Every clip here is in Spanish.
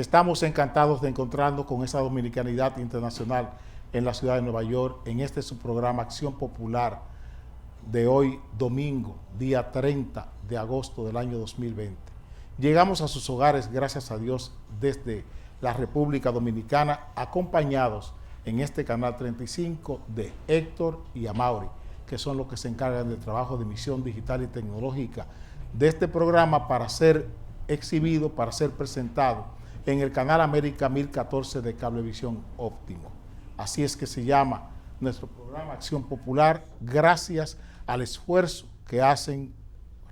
estamos encantados de encontrarnos con esa dominicanidad internacional en la ciudad de Nueva York, en este su programa Acción Popular de hoy, domingo, día 30 de agosto del año 2020. Llegamos a sus hogares, gracias a Dios, desde la República Dominicana, acompañados en este canal 35 de Héctor y Amaury, que son los que se encargan del trabajo de emisión digital y tecnológica de este programa para ser exhibido, para ser presentado en el canal América 1014 de Cablevisión Óptimo. Así es que se llama nuestro programa Acción Popular, gracias al esfuerzo que hacen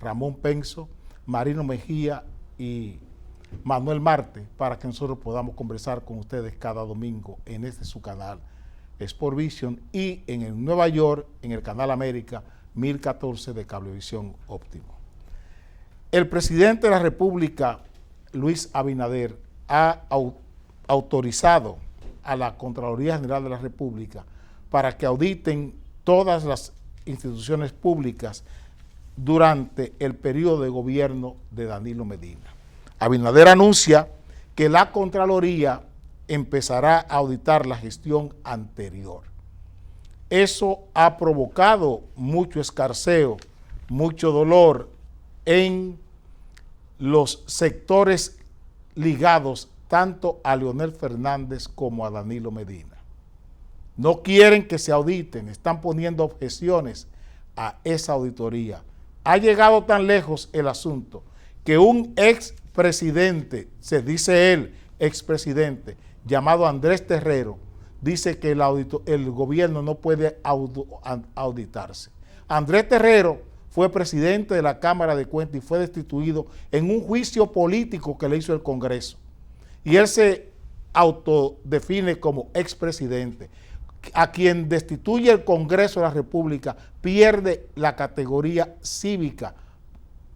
Ramón Penso, Marino Mejía y Manuel Marte para que nosotros podamos conversar con ustedes cada domingo en este su canal Sport Vision y en el Nueva York en el canal América 1014 de Cablevisión Óptimo. El presidente de la República, Luis Abinader, ha autorizado a la Contraloría General de la República para que auditen todas las instituciones públicas durante el periodo de gobierno de Danilo Medina. Abinader anuncia que la Contraloría empezará a auditar la gestión anterior. Eso ha provocado mucho escarceo, mucho dolor en los sectores ligados tanto a Leonel Fernández como a Danilo Medina. No quieren que se auditen, están poniendo objeciones a esa auditoría. Ha llegado tan lejos el asunto que un expresidente, se dice él, expresidente, llamado Andrés Terrero, dice que el gobierno no puede auditarse. Andrés Terrero fue presidente de la Cámara de Cuentas y fue destituido en un juicio político que le hizo el Congreso. Y él se autodefine como expresidente. A quien destituye el Congreso de la República pierde la categoría cívica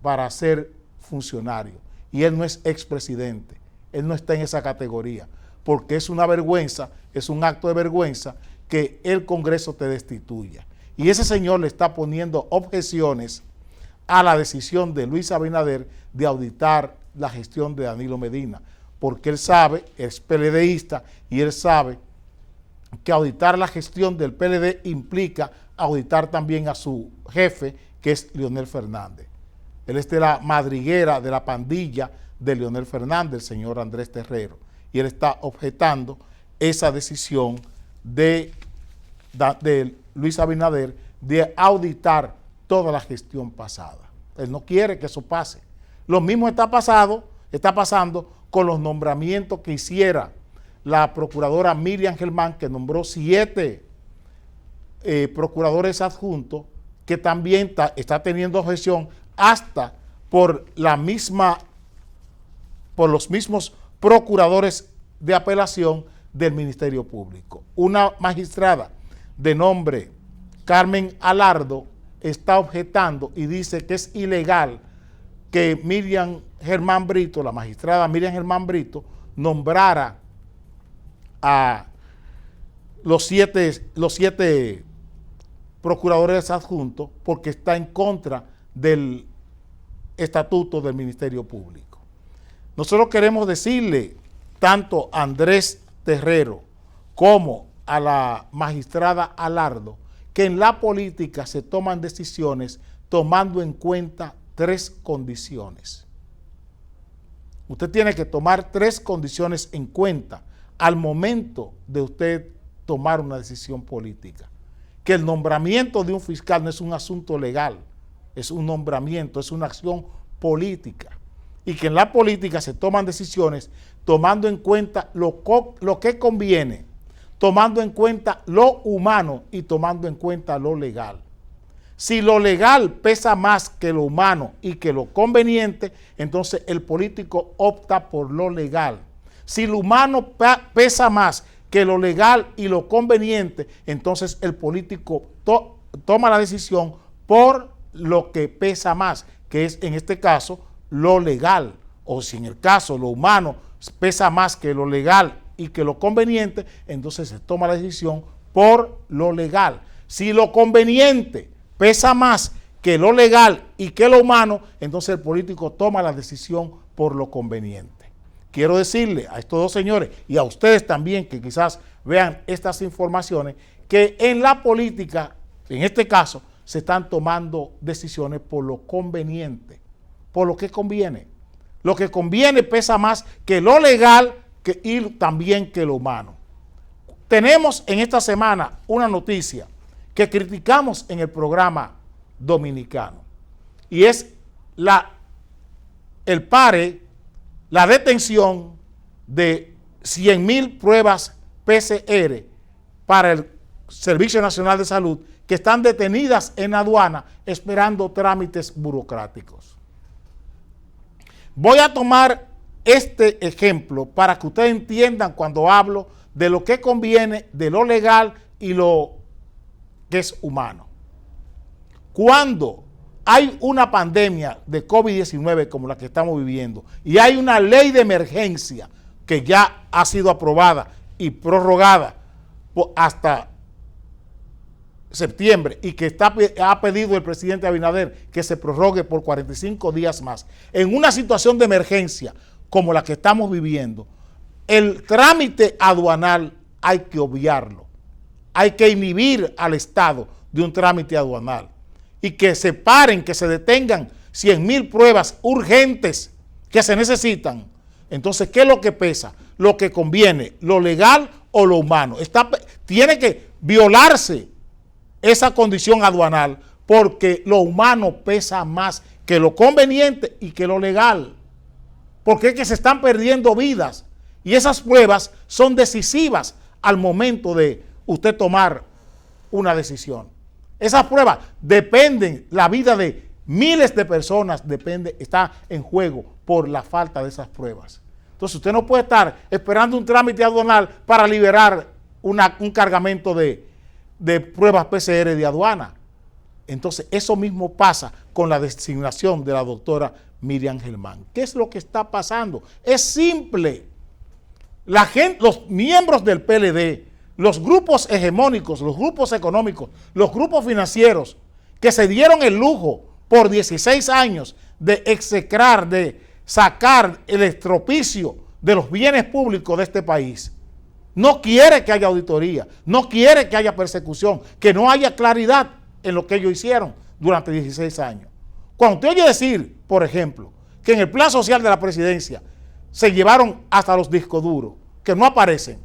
para ser funcionario. Y él no es expresidente, él no está en esa categoría, porque es una vergüenza, es un acto de vergüenza que el Congreso te destituya. Y ese señor le está poniendo objeciones a la decisión de Luis Abinader de auditar la gestión de Danilo Medina, porque él sabe, es PLDista, y él sabe que auditar la gestión del PLD implica auditar también a su jefe, que es Leonel Fernández. Él es de la madriguera, de la pandilla de Leonel Fernández, el señor Andrés Terrero, y él está objetando esa decisión de Luis Abinader de auditar toda la gestión pasada. Él no quiere que eso pase. Lo mismo está pasando con los nombramientos que hiciera la procuradora Miriam Germán, que nombró 7 procuradores adjuntos, que también está teniendo objeción hasta por los mismos procuradores de apelación del Ministerio Público. Una magistrada de nombre Carmen Alardo está objetando y dice que es ilegal que Miriam Germán Brito, la magistrada Miriam Germán Brito, nombrara a los siete procuradores adjuntos porque está en contra del estatuto del Ministerio Público. Nosotros queremos decirle tanto a Andrés Terrero como a la magistrada Alardo que en la política se toman decisiones tomando en cuenta 3 condiciones. Usted tiene que tomar 3 condiciones en cuenta al momento de usted tomar una decisión política. Que el nombramiento de un fiscal no es un asunto legal, es un nombramiento, es una acción política. Y que en la política se toman decisiones tomando en cuenta lo que conviene, tomando en cuenta lo humano y tomando en cuenta lo legal. Si lo legal pesa más que lo humano y que lo conveniente, entonces el político opta por lo legal. Si lo humano pesa más que lo legal y lo conveniente, entonces el político toma la decisión por lo que pesa más, que es en este caso lo legal. O si en el caso lo humano pesa más que lo legal y que lo conveniente, entonces se toma la decisión por lo legal. Si lo conveniente pesa más que lo legal y que lo humano, entonces el político toma la decisión por lo conveniente. quiero decirle a estos dos señores y a ustedes también que quizás vean estas informaciones, que en la política, en este caso, se están tomando decisiones por lo conveniente, por lo que conviene. Lo que conviene pesa más que lo legal y también que lo humano. Tenemos en esta semana una noticia que criticamos en el programa dominicano y es la detención de 100,000 pruebas PCR para el Servicio Nacional de Salud que están detenidas en aduana esperando trámites burocráticos. Voy a tomar este ejemplo para que ustedes entiendan cuando hablo de lo que conviene, de lo legal y lo que es humano. Cuando hay una pandemia de COVID-19 como la que estamos viviendo y hay una ley de emergencia que ya ha sido aprobada y prorrogada hasta septiembre y que ha pedido el presidente Abinader que se prorrogue por 45 días más, en una situación de emergencia como la que estamos viviendo, el trámite aduanal hay que obviarlo, hay que inhibir al Estado de un trámite aduanal y que se paren, que se detengan 100,000 pruebas urgentes que se necesitan. Entonces, ¿qué es lo que pesa? Lo que conviene, lo legal o lo humano. Tiene que violarse esa condición aduanal porque lo humano pesa más que lo conveniente y que lo legal. Porque es que se están perdiendo vidas y esas pruebas son decisivas al momento de usted tomar una decisión. Esas pruebas dependen, la vida de miles de personas está en juego por la falta de esas pruebas. Entonces usted no puede estar esperando un trámite aduanal para liberar un cargamento de pruebas PCR de aduana. Entonces eso mismo pasa con la designación de la doctora Miriam Germán. ¿Qué es lo que está pasando? Es simple. La gente, los miembros del PLD, los grupos hegemónicos, los grupos económicos, los grupos financieros que se dieron el lujo por 16 años de execrar, de sacar el estropicio de los bienes públicos de este país, no quiere que haya auditoría, no quiere que haya persecución, que no haya claridad en lo que ellos hicieron durante 16 años. Cuando usted oye decir, por ejemplo, que en el plan social de la presidencia se llevaron hasta los discos duros, que no aparecen,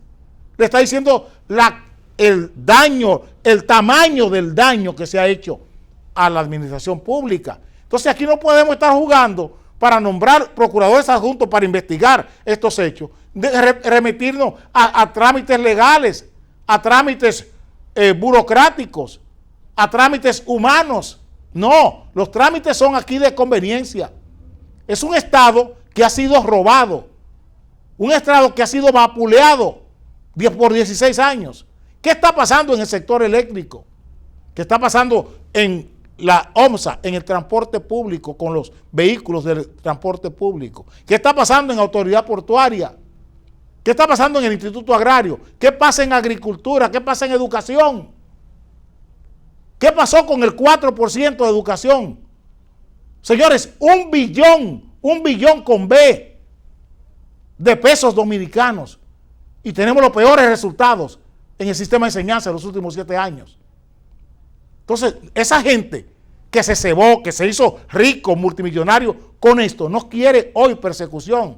le está diciendo el daño, el tamaño del daño que se ha hecho a la administración pública. Entonces aquí no podemos estar jugando para nombrar procuradores adjuntos para investigar estos hechos, remitirnos a trámites legales, a trámites burocráticos, a trámites humanos. No, los trámites son aquí de conveniencia. Es un Estado que ha sido robado, un Estado que ha sido vapuleado por 16 años. ¿Qué está pasando en el sector eléctrico? ¿Qué está pasando en la OMSA, en el transporte público, con los vehículos del transporte público? ¿Qué está pasando en la autoridad portuaria? ¿Qué está pasando en el Instituto Agrario? ¿Qué pasa en agricultura? ¿Qué pasa en educación? ¿Qué pasó con el 4% de educación? Señores, un billón con B de pesos dominicanos y tenemos los peores resultados en el sistema de enseñanza de los últimos 7 años. Entonces, esa gente que se cebó, que se hizo rico, multimillonario con esto, no quiere hoy persecución.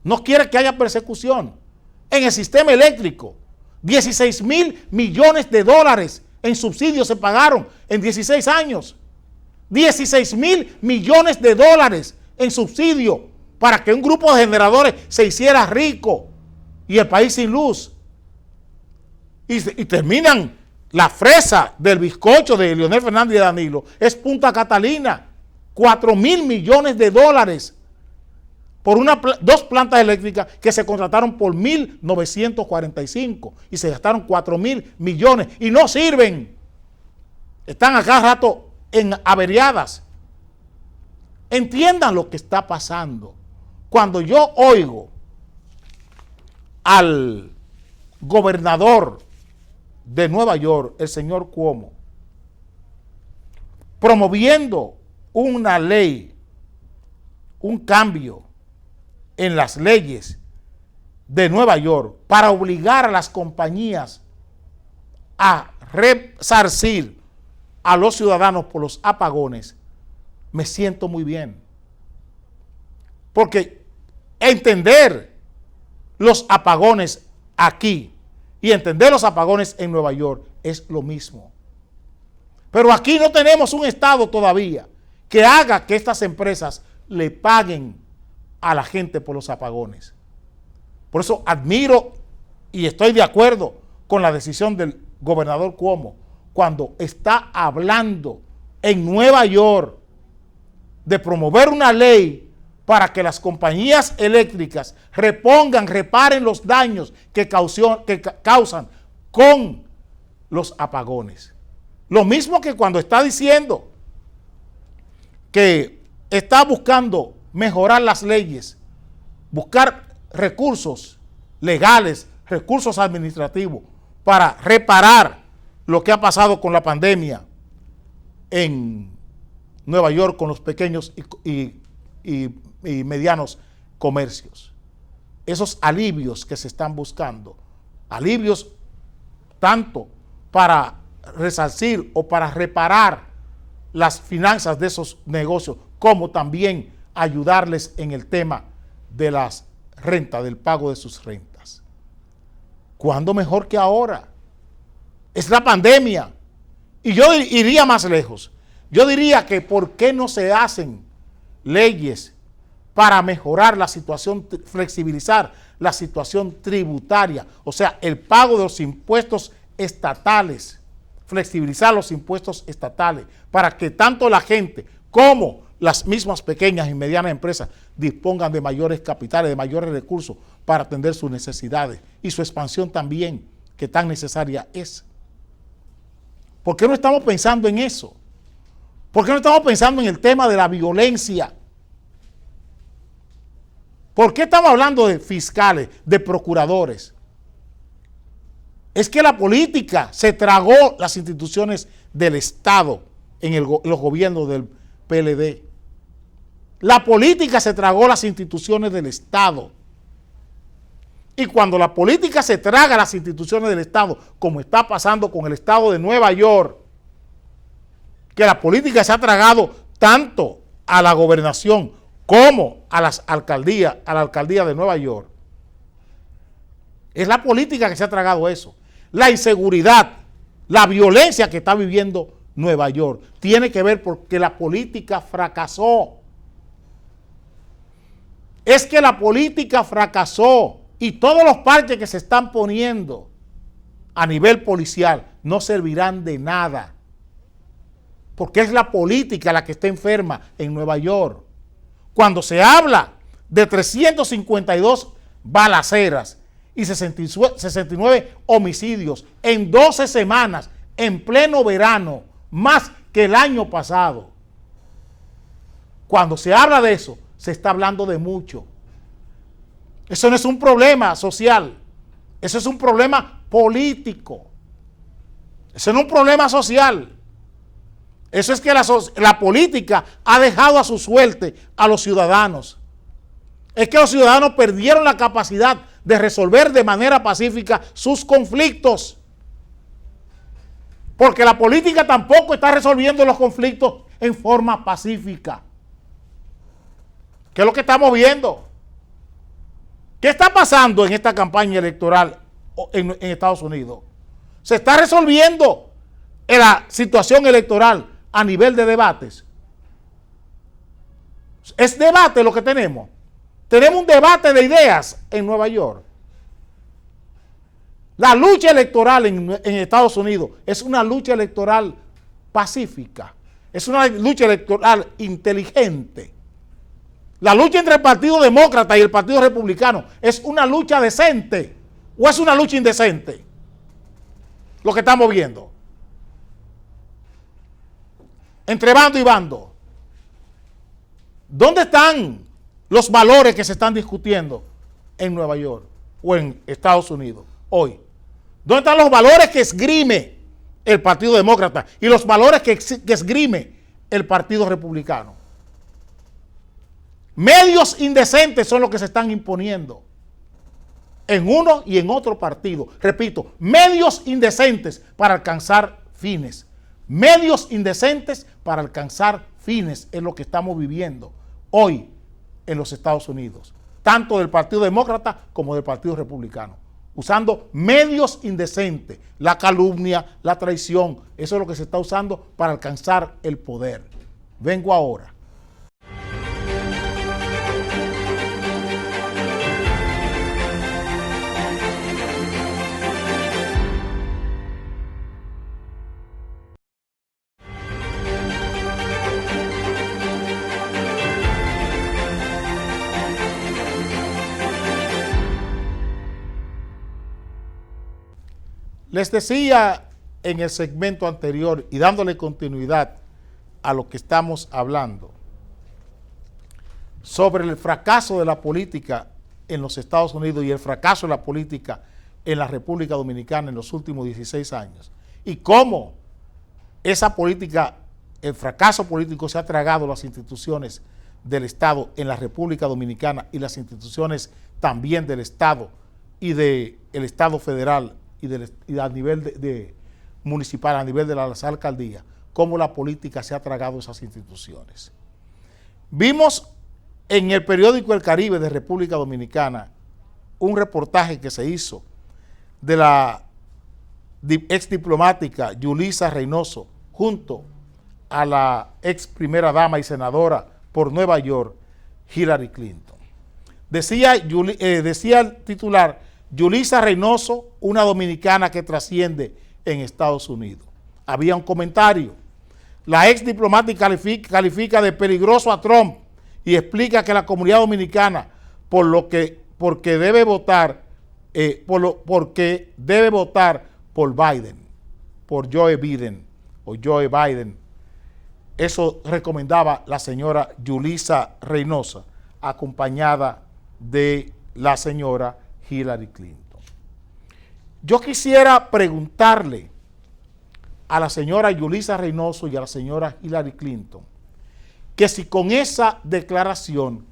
No quiere que haya persecución. En el sistema eléctrico, 16,000 millones de dólares en subsidios se pagaron en 16 años. 16,000 millones de dólares en subsidio para que un grupo de generadores se hiciera rico y el país sin luz. Y terminan la fresa del bizcocho de Leonel Fernández y Danilo, es Punta Catalina, 4,000 millones de dólares por dos plantas eléctricas que se contrataron por 1,945 y se gastaron 4,000 millones y no sirven. Están a cada rato averiadas. Entiendan lo que está pasando. Cuando yo oigo al gobernador de Nueva York, el señor Cuomo, promoviendo una ley, un cambio en las leyes de Nueva York para obligar a las compañías a resarcir a los ciudadanos por los apagones, me siento muy bien. Porque entender los apagones aquí y entender los apagones en Nueva York es lo mismo. Pero aquí no tenemos un Estado todavía que haga que estas empresas le paguen a la gente por los apagones. Por eso admiro y estoy de acuerdo con la decisión del gobernador Cuomo cuando está hablando en Nueva York de promover una ley para que las compañías eléctricas reparen los daños que causan con los apagones. Lo mismo que cuando está diciendo que está buscando mejorar las leyes, buscar recursos legales, recursos administrativos para reparar lo que ha pasado con la pandemia en Nueva York con los pequeños y medianos comercios. Esos alivios que se están buscando, alivios tanto para resarcir o para reparar las finanzas de esos negocios, como también ayudarles en el tema de las rentas, del pago de sus rentas. ¿Cuándo mejor que ahora? Es la pandemia. Y yo iría más lejos. Yo diría que ¿por qué no se hacen leyes para mejorar la situación, flexibilizar la situación tributaria? O sea, el pago de los impuestos estatales, flexibilizar los impuestos estatales para que tanto la gente como las mismas pequeñas y medianas empresas dispongan de mayores capitales, de mayores recursos para atender sus necesidades y su expansión también, que tan necesaria es. ¿Por qué no estamos pensando en eso? ¿Por qué no estamos pensando en el tema de la violencia? ¿Por qué estamos hablando de fiscales, de procuradores? Es que la política se tragó las instituciones del Estado en los gobiernos del PLD. La política se tragó las instituciones del Estado. Y cuando la política se traga las instituciones del Estado, como está pasando con el Estado de Nueva York, que la política se ha tragado tanto a la gobernación como a las alcaldías, a la alcaldía de Nueva York, es la política que se ha tragado eso. La inseguridad, la violencia que está viviendo Nueva York, tiene que ver porque la política fracasó. Es que la política fracasó y todos los parches que se están poniendo a nivel policial no servirán de nada. Porque es la política la que está enferma en Nueva York. Cuando se habla de 352 balaceras y 69 homicidios en 12 semanas, en pleno verano, más que el año pasado. Cuando se habla de eso, se está hablando de mucho. Eso no es un problema social, eso es un problema político. Eso no es un problema social. Eso es que la política ha dejado a su suerte a los ciudadanos. Es que los ciudadanos perdieron la capacidad de resolver de manera pacífica sus conflictos. Porque la política tampoco está resolviendo los conflictos en forma pacífica. ¿Qué es lo que estamos viendo? ¿Qué está pasando en esta campaña electoral en Estados Unidos? Se está resolviendo la situación electoral a nivel de debates. Es debate lo que tenemos. Tenemos un debate de ideas en Nueva York. La lucha electoral en Estados Unidos es una lucha electoral pacífica. Es una lucha electoral inteligente. La lucha entre el Partido Demócrata y el Partido Republicano es una lucha decente o es una lucha indecente. Lo que estamos viendo. Entre bando y bando. ¿Dónde están los valores que se están discutiendo en Nueva York o en Estados Unidos hoy? ¿Dónde están los valores que esgrime el Partido Demócrata y los valores que esgrime el Partido Republicano? Medios indecentes son los que se están imponiendo en uno y en otro partido. Repito, medios indecentes para alcanzar fines. Medios indecentes para alcanzar fines es lo que estamos viviendo hoy en los Estados Unidos, tanto del Partido Demócrata como del Partido Republicano, usando medios indecentes, la calumnia, la traición. Eso es lo que se está usando para alcanzar el poder. Vengo ahora. Les decía en el segmento anterior y dándole continuidad a lo que estamos hablando sobre el fracaso de la política en los Estados Unidos y el fracaso de la política en la República Dominicana en los últimos 16 años y cómo esa política, el fracaso político se ha tragado las instituciones del Estado en la República Dominicana y las instituciones también del Estado y del Estado federal y a nivel de municipal, a nivel de las alcaldías, cómo la política se ha tragado esas instituciones. Vimos en el periódico El Caribe de República Dominicana un reportaje que se hizo de la ex diplomática Yulisa Reynoso junto a la ex primera dama y senadora por Nueva York, Hillary Clinton. Decía el titular: Yulisa Reynoso, una dominicana que trasciende en Estados Unidos. Había un comentario. La ex diplomática califica de peligroso a Trump y explica que la comunidad dominicana porque debe votar por Biden, por Joe Biden. Eso recomendaba la señora Yulisa Reynoso, acompañada de la señora Hillary Clinton. Yo quisiera preguntarle a la señora Yulisa Reynoso y a la señora Hillary Clinton que si con esa declaración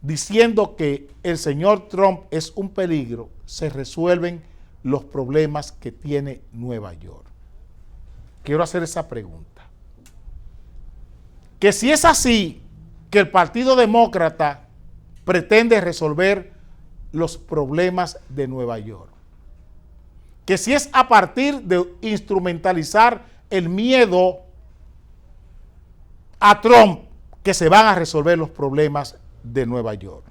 diciendo que el señor Trump es un peligro se resuelven los problemas que tiene Nueva York. Quiero hacer esa pregunta. Que si es así, que el Partido Demócrata pretende resolver los problemas de Nueva York, que si es a partir de instrumentalizar el miedo a Trump que se van a resolver los problemas de Nueva York.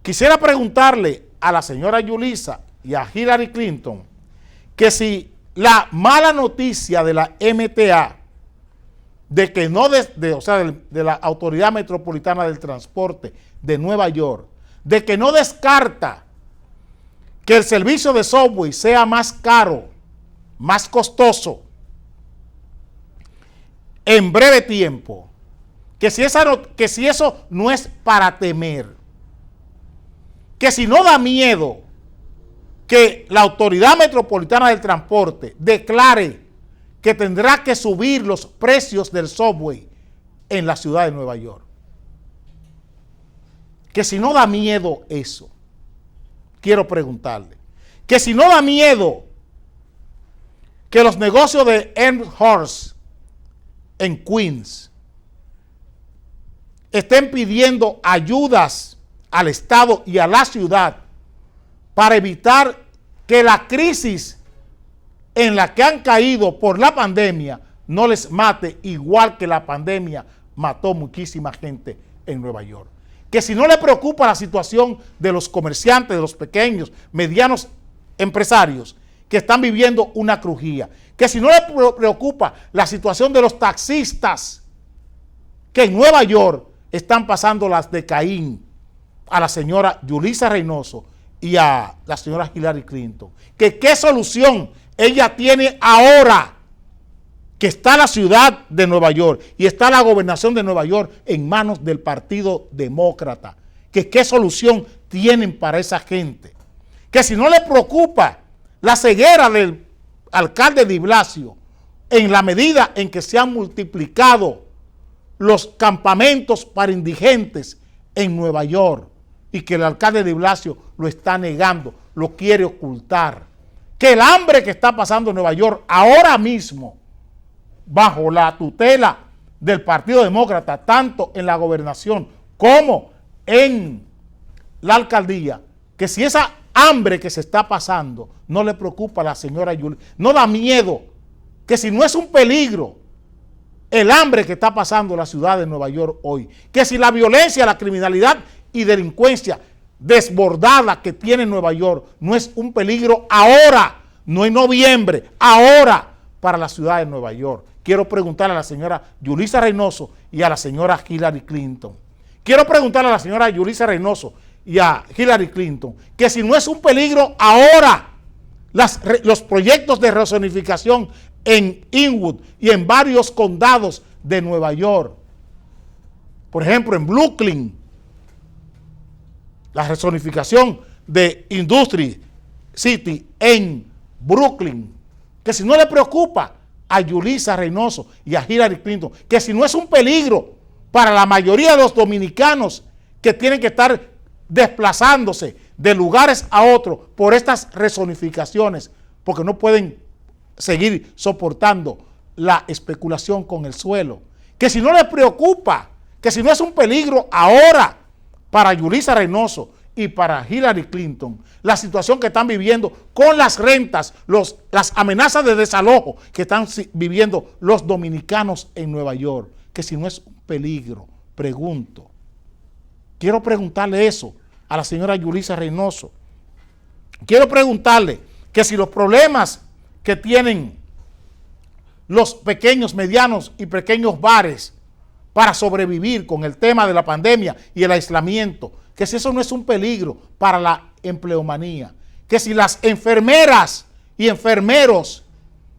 Quisiera preguntarle a la señora Yulisa y a Hillary Clinton que si la mala noticia de la MTA de que no de la Autoridad Metropolitana del Transporte de Nueva York, de que no descarta que el servicio de subway sea más caro, más costoso, en breve tiempo, que si eso no es para temer, que si no da miedo que la Autoridad Metropolitana del Transporte declare que tendrá que subir los precios del subway en la ciudad de Nueva York. Que si no da miedo eso, quiero preguntarle, que si no da miedo que los negocios de Amherst en Queens estén pidiendo ayudas al Estado y a la ciudad para evitar que la crisis en la que han caído por la pandemia no les mate igual que la pandemia mató muchísima gente en Nueva York. Que si no le preocupa la situación de los comerciantes, de los pequeños, medianos empresarios que están viviendo una crujía, que si no le preocupa la situación de los taxistas que en Nueva York están pasando las de Caín, a la señora Yulisa Reynoso y a la señora Hillary Clinton, que qué solución ella tiene ahora que está la ciudad de Nueva York y está la gobernación de Nueva York en manos del Partido Demócrata, que qué solución tienen para esa gente, que si no le preocupa la ceguera del alcalde de Blasio en la medida en que se han multiplicado los campamentos para indigentes en Nueva York y que el alcalde de Blasio lo está negando, lo quiere ocultar. Que el hambre que está pasando en Nueva York ahora mismo, bajo la tutela del Partido Demócrata, tanto en la gobernación como en la alcaldía, que si esa hambre que se está pasando no le preocupa a la señora Yulisa, no da miedo, que si no es un peligro el hambre que está pasando en la ciudad de Nueva York hoy, que si la violencia, la criminalidad y delincuencia desbordada que tiene Nueva York no es un peligro ahora, no en noviembre, ahora para la ciudad de Nueva York. Quiero preguntarle a la señora Yulisa Reynoso y a la señora Hillary Clinton. Quiero preguntarle a la señora Yulisa Reynoso y a Hillary Clinton que si no es un peligro ahora los proyectos de rezonificación en Inwood y en varios condados de Nueva York. Por ejemplo, en Brooklyn, la rezonificación de Industry City en Brooklyn, que si no le preocupa a Yulisa Reynoso y a Hillary Clinton, que si no es un peligro para la mayoría de los dominicanos que tienen que estar desplazándose de lugares a otros por estas rezonificaciones, porque no pueden seguir soportando la especulación con el suelo, que si no les preocupa, que si no es un peligro ahora para Yulisa Reynoso y para Hillary Clinton, la situación que están viviendo con las rentas, las amenazas de desalojo que están viviendo los dominicanos en Nueva York, que si no es un peligro, pregunto. Quiero preguntarle eso a la señora Yulisa Reynoso. Quiero preguntarle que si los problemas que tienen los pequeños, medianos y pequeños bares para sobrevivir con el tema de la pandemia y el aislamiento, que si eso no es un peligro para la empleomanía, que si las enfermeras y enfermeros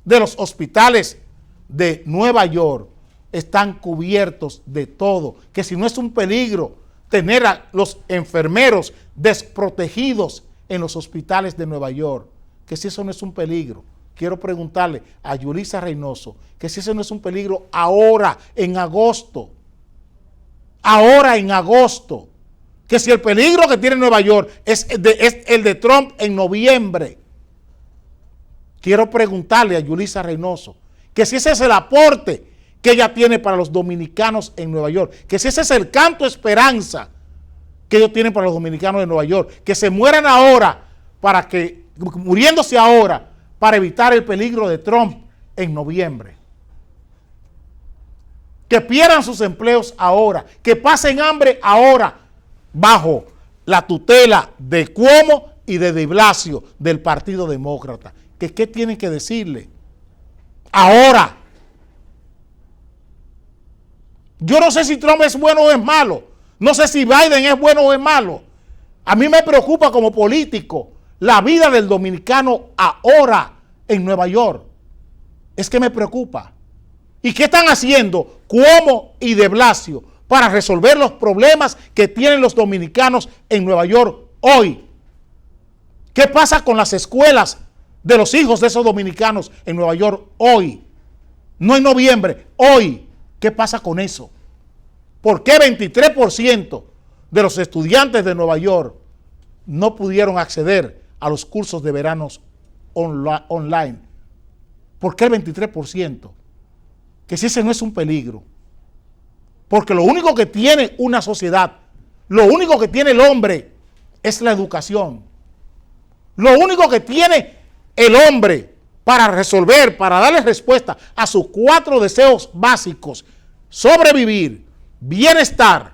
de los hospitales de Nueva York están cubiertos de todo, que si no es un peligro tener a los enfermeros desprotegidos en los hospitales de Nueva York, que si eso no es un peligro. Quiero preguntarle a Yulisa Reynoso que si eso no es un peligro ahora, en agosto, que si el peligro que tiene Nueva York es el de Trump en noviembre. Quiero preguntarle a Yulisa Reynoso que si ese es el aporte que ella tiene para los dominicanos en Nueva York, que si ese es el canto de esperanza que ellos tienen para los dominicanos de Nueva York, que se mueran ahora muriéndose ahora para evitar el peligro de Trump en noviembre. Que pierdan sus empleos ahora, que pasen hambre ahora, bajo la tutela de Cuomo y de Blasio del Partido Demócrata. ¿Qué tienen que decirle? Ahora. Yo no sé si Trump es bueno o es malo. No sé si Biden es bueno o es malo. A mí me preocupa como político la vida del dominicano ahora en Nueva York. Es que me preocupa. ¿Y qué están haciendo Cuomo y de Blasio para resolver los problemas que tienen los dominicanos en Nueva York hoy? ¿Qué pasa con las escuelas de los hijos de esos dominicanos en Nueva York hoy? No en noviembre, hoy. ¿Qué pasa con eso? ¿Por qué 23% de los estudiantes de Nueva York no pudieron acceder a los cursos de veranos online? ¿Por qué el 23%? Que si ese no es un peligro. Porque lo único que tiene una sociedad, lo único que tiene el hombre es la educación. Lo único que tiene el hombre para resolver, para darle respuesta a sus 4 deseos básicos: sobrevivir, bienestar,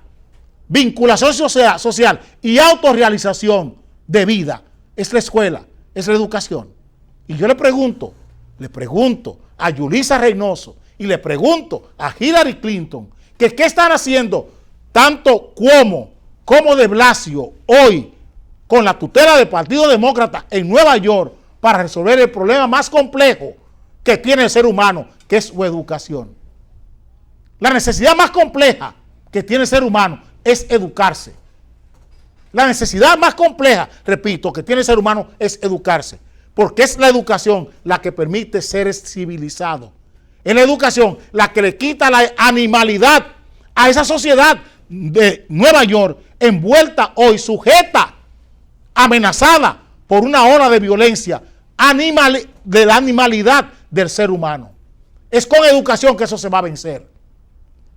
vinculación social y autorrealización de vida, es la escuela, es la educación. Y yo le pregunto a Yulisa Reynoso y le pregunto a Hillary Clinton que qué están haciendo tanto Cuomo como de Blasio hoy con la tutela del Partido Demócrata en Nueva York para resolver el problema más complejo que tiene el ser humano, que es su educación. La necesidad más compleja que tiene el ser humano es educarse. La necesidad más compleja, repito, que tiene el ser humano es educarse, porque es la educación la que permite ser civilizado. Es la educación la que le quita la animalidad a esa sociedad de Nueva York envuelta hoy, sujeta, amenazada por una ola de violencia de la animalidad del ser humano. Es con educación que eso se va a vencer.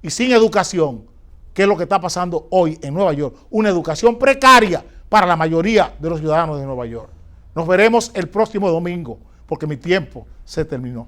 Y sin educación, ¿qué es lo que está pasando hoy en Nueva York? Una educación precaria para la mayoría de los ciudadanos de Nueva York. Nos veremos el próximo domingo, porque mi tiempo se terminó.